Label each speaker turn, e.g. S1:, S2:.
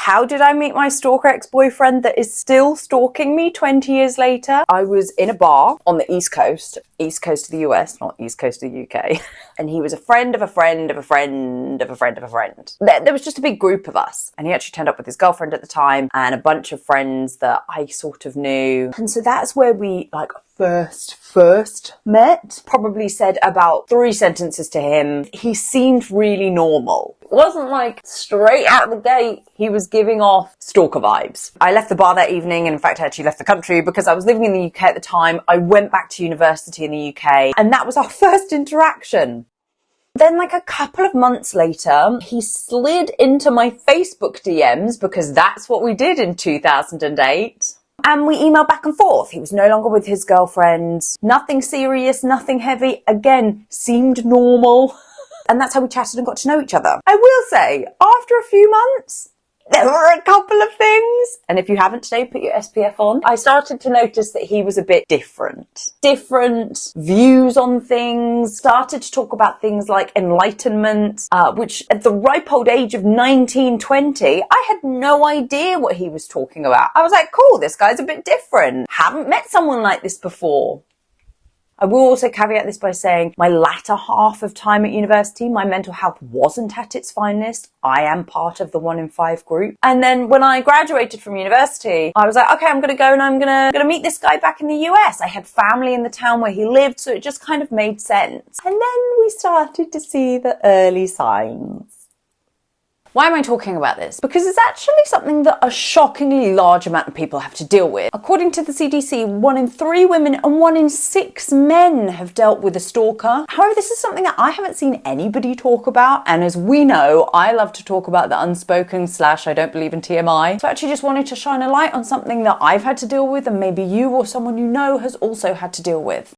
S1: How did I meet my stalker ex-boyfriend that is still stalking me 20 years later? I was in a bar on the East Coast of the US, not East Coast of the UK. And he was a friend of a friend of a friend of a friend of a friend. There was just a big group of us. And he actually turned up with his girlfriend at the time and a bunch of friends that I sort of knew. And so that's where we first met. Probably said about 3 sentences to him. He seemed really normal. It wasn't like straight out of the gate he was giving off stalker vibes. I left the bar that evening, and in fact I actually left the country because I was living in the UK at the time. I went back to university in the UK, and that was our first interaction. Then like a couple of months later, he slid into my Facebook DMs because that's what we did in 2008. And we emailed back and forth. He was no longer with his girlfriend. Nothing serious, nothing heavy. Again, seemed normal. And that's how we chatted and got to know each other. I will say, after a few months, there were a couple of things. And if you haven't today, put your SPF on. I started to notice that he was a bit different. Different views on things. Started to talk about things like enlightenment, which at the ripe old age of 19, 20, I had no idea what he was talking about. I was like, cool, this guy's a bit different. Haven't met someone like this before. I will also caveat this by saying my latter half of time at university, my mental health wasn't at its finest. I am part of the 1 in 5 group. And then when I graduated from university, I was like, okay, I'm going to go and I'm going to meet this guy back in the US. I had family in the town where he lived, so it just kind of made sense. And then we started to see the early signs. Why am I talking about this? Because it's actually something that a shockingly large amount of people have to deal with. According to the CDC, 1 in 3 women and 1 in 6 men have dealt with a stalker. However, this is something that I haven't seen anybody talk about. And as we know, I love to talk about the unspoken / I don't believe in TMI. So I actually just wanted to shine a light on something that I've had to deal with and maybe you or someone you know has also had to deal with.